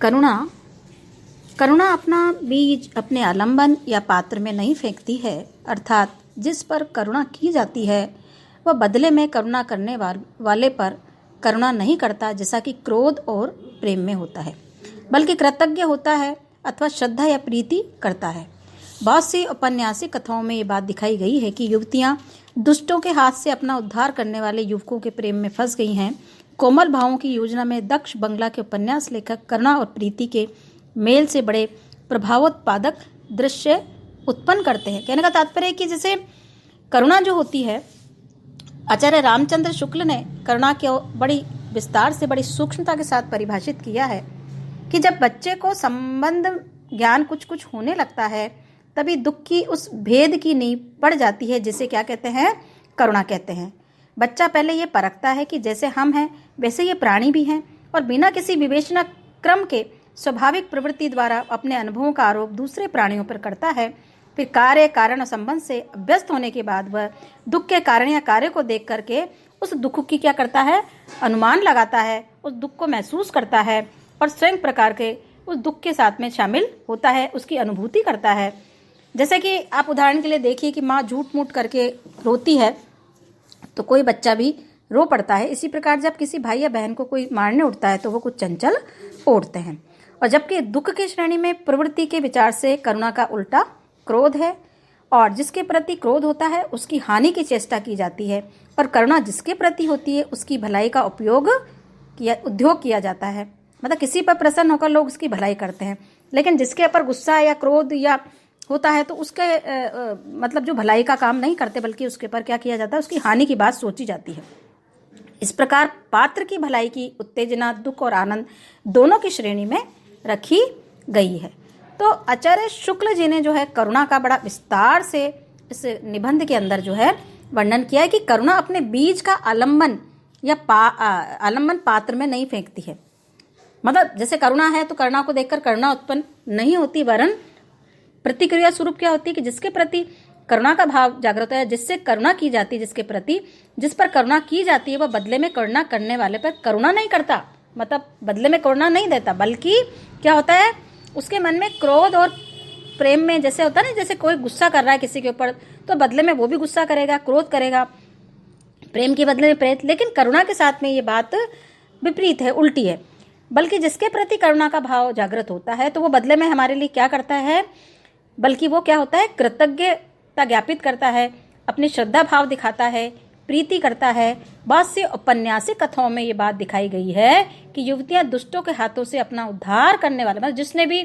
करुणा करुणा अपना बीज अपने आलंबन या पात्र में नहीं फेंकती है, अर्थात जिस पर करुणा की जाती है वह बदले में करुणा करने वाले पर करुणा नहीं करता, जैसा कि क्रोध और प्रेम में होता है, बल्कि कृतज्ञ होता है अथवा श्रद्धा या प्रीति करता है। बहुत सी औपन्यासिक कथाओं में ये बात दिखाई गई है कि युवतियां दुष्टों के हाथ से अपना उद्धार करने वाले युवकों के प्रेम में फंस गई हैं। कोमल भावों की योजना में दक्ष बंगला के उपन्यास लेखक करुणा और प्रीति के मेल से बड़े प्रभावोत्पादक दृश्य उत्पन्न करते हैं। कहने का तात्पर्य है कि जैसे करुणा जो होती है, आचार्य रामचंद्र शुक्ल ने करुणा को बड़ी विस्तार से बड़ी सूक्ष्मता के साथ परिभाषित किया है कि जब बच्चे को संबंध ज्ञान कुछ कुछ होने लगता है तभी दुख की उस भेद की नींव पड़ जाती है, जिसे क्या कहते हैं, करुणा कहते हैं। बच्चा पहले ये परखता है कि जैसे हम हैं वैसे ये प्राणी भी हैं, और बिना किसी विवेचना क्रम के स्वाभाविक प्रवृत्ति द्वारा अपने अनुभवों का आरोप दूसरे प्राणियों पर करता है। फिर कार्य कारण और संबंध से अभ्यस्त होने के बाद वह दुख के कारण या कार्य को देख करके उस दुख की क्या करता है, अनुमान लगाता है, उस दुख को महसूस करता है और स्वयं प्रकार के उस दुख के साथ में शामिल होता है, उसकी अनुभूति करता है। जैसे कि आप उदाहरण के लिए देखिए कि माँ झूठ मूठ करके रोती है तो कोई बच्चा भी रो पड़ता है। इसी प्रकार जब किसी भाई या बहन को कोई मारने उठता है तो वो कुछ चंचल ओढ़ते हैं। और जबकि दुख की श्रेणी में प्रवृत्ति के विचार से करुणा का उल्टा क्रोध है, और जिसके प्रति क्रोध होता है उसकी हानि की चेष्टा की जाती है, और करुणा जिसके प्रति होती है उसकी भलाई का उद्योग किया जाता है। मतलब किसी पर प्रसन्न होकर लोग उसकी भलाई करते हैं, लेकिन जिसके ऊपर गुस्सा या क्रोध या होता है तो उसके मतलब जो भलाई का काम नहीं करते बल्कि उसके ऊपर क्या किया जाता है, उसकी हानि की बात सोची जाती है। इस प्रकार पात्र की भलाई की उत्तेजना दुख और आनंद दोनों की श्रेणी में रखी गई है। तो आचार्य शुक्ल जी ने जो है करुणा का बड़ा विस्तार से इस निबंध के अंदर जो है वर्णन किया है कि करुणा अपने बीज का आलंबन या आलंबन पात्र में नहीं फेंकती है। मतलब जैसे करुणा है तो करुणा को देखकर करुणा उत्पन्न नहीं होती, वरन प्रतिक्रिया स्वरूप क्या होती है कि जिसके प्रति करुणा का भाव जागृत है, जिससे करुणा की जाती है, जिसके प्रति जिस पर करुणा की जाती है वह बदले में करुणा करने वाले पर करुणा नहीं करता, मतलब बदले में करुणा नहीं देता, बल्कि क्या होता है उसके मन में क्रोध और प्रेम में जैसे होता है ना, जैसे कोई गुस्सा कर रहा है किसी के ऊपर तो बदले में वो भी गुस्सा करेगा, क्रोध करेगा, प्रेम के बदले में प्रेम। लेकिन करुणा के साथ में ये बात विपरीत है, उल्टी है। बल्कि जिसके प्रति करुणा का भाव जागृत होता है तो वो बदले में हमारे लिए क्या करता है, बल्कि वो क्या होता है, कृतज्ञता ज्ञापित करता है, अपनी श्रद्धा भाव दिखाता है, प्रीति करता है। बहुत सी औपन्यासिक कथाओं में ये बात दिखाई गई है कि युवतियां दुष्टों के हाथों से अपना उद्धार करने वाले, मतलब जिसने भी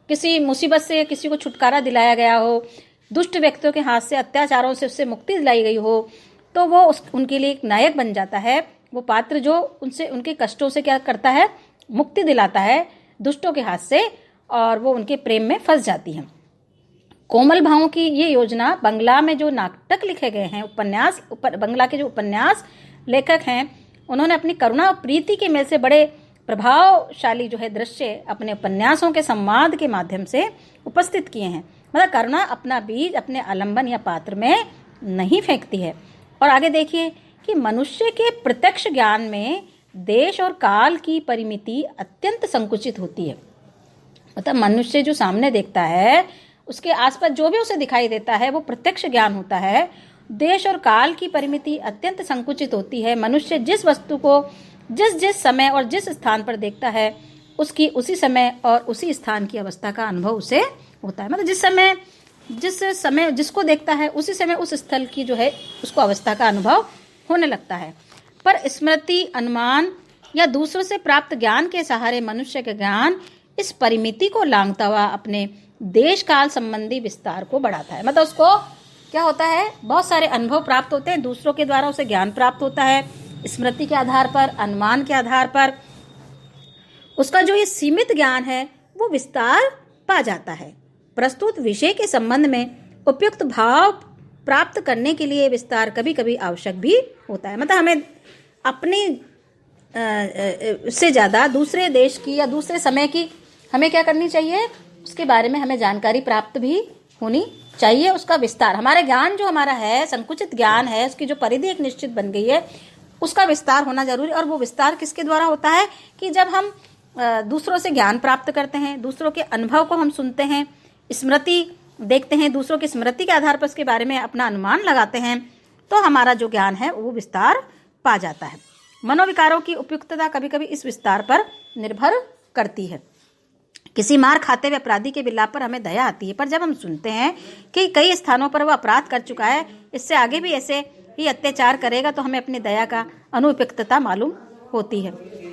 किसी मुसीबत से किसी को छुटकारा दिलाया गया हो, दुष्ट व्यक्तियों के हाथ से अत्याचारों से उससे मुक्ति दिलाई गई हो, तो वो उनके लिए एक नायक बन जाता है। वो पात्र जो उनसे उनके कष्टों से क्या करता है, मुक्ति दिलाता है दुष्टों के हाथ से, और वो उनके प्रेम में फंस जाती हैं। कोमल भावों की ये योजना बंगला में जो नाटक लिखे गए हैं, बंगला के जो उपन्यास लेखक हैं उन्होंने अपनी करुणा और प्रीति के मेल से बड़े प्रभावशाली जो है दृश्य अपने उपन्यासों के संवाद के माध्यम से उपस्थित किए हैं। मतलब करुणा अपना बीज अपने आलंबन या पात्र में नहीं फेंकती है। और आगे देखिए कि मनुष्य के प्रत्यक्ष ज्ञान में देश और काल की परिमिति अत्यंत संकुचित होती है। मतलब मनुष्य जो सामने देखता है उसके आसपास जो भी उसे दिखाई देता है वो प्रत्यक्ष ज्ञान होता है। देश और काल की परिमिति अत्यंत संकुचित होती है। मनुष्य जिस वस्तु को जिस समय और जिस स्थान पर देखता है उसकी उसी समय और उसी स्थान की अवस्था का अनुभव उसे होता है। मतलब जिस समय जिसको देखता है उसी समय उस स्थल की जो है उसको अवस्था का अनुभव होने लगता है। पर स्मृति, अनुमान या दूसरों से प्राप्त ज्ञान के सहारे मनुष्य का ज्ञान इस परिमिति को लांघता हुआ अपने देश काल संबंधी विस्तार को बढ़ाता है। मतलब उसको क्या होता है, बहुत सारे अनुभव प्राप्त होते हैं, दूसरों के द्वारा उसे ज्ञान प्राप्त होता है, स्मृति के आधार पर, अनुमान के आधार पर उसका जो ये सीमित ज्ञान है वो विस्तार पा जाता है। प्रस्तुत विषय के संबंध में उपयुक्त भाव प्राप्त करने के लिए विस्तार कभी कभी आवश्यक भी होता है। मतलब हमें अपनी से ज़्यादा दूसरे देश की या दूसरे समय की हमें क्या करनी चाहिए, उसके बारे में हमें जानकारी प्राप्त भी होनी चाहिए। उसका विस्तार, हमारे ज्ञान जो हमारा है, संकुचित ज्ञान है, उसकी जो परिधि एक निश्चित बन गई है उसका विस्तार होना जरूरी। और वो विस्तार किसके द्वारा होता है कि जब हम दूसरों से ज्ञान प्राप्त करते हैं, दूसरों के अनुभव को हम सुनते हैं, स्मृति देखते हैं, दूसरों की स्मृति के आधार पर उसके बारे में अपना अनुमान लगाते हैं, तो हमारा जो ज्ञान है वो विस्तार पा जाता है। मनोविकारों की उपयुक्तता कभी कभी इस विस्तार पर निर्भर करती है। किसी मार खाते हुए अपराधी के विलाप पर हमें दया आती है, पर जब हम सुनते हैं कि कई स्थानों पर वह अपराध कर चुका है, इससे आगे भी ऐसे ही अत्याचार करेगा, तो हमें अपनी दया का अनुपयुक्तता मालूम होती है।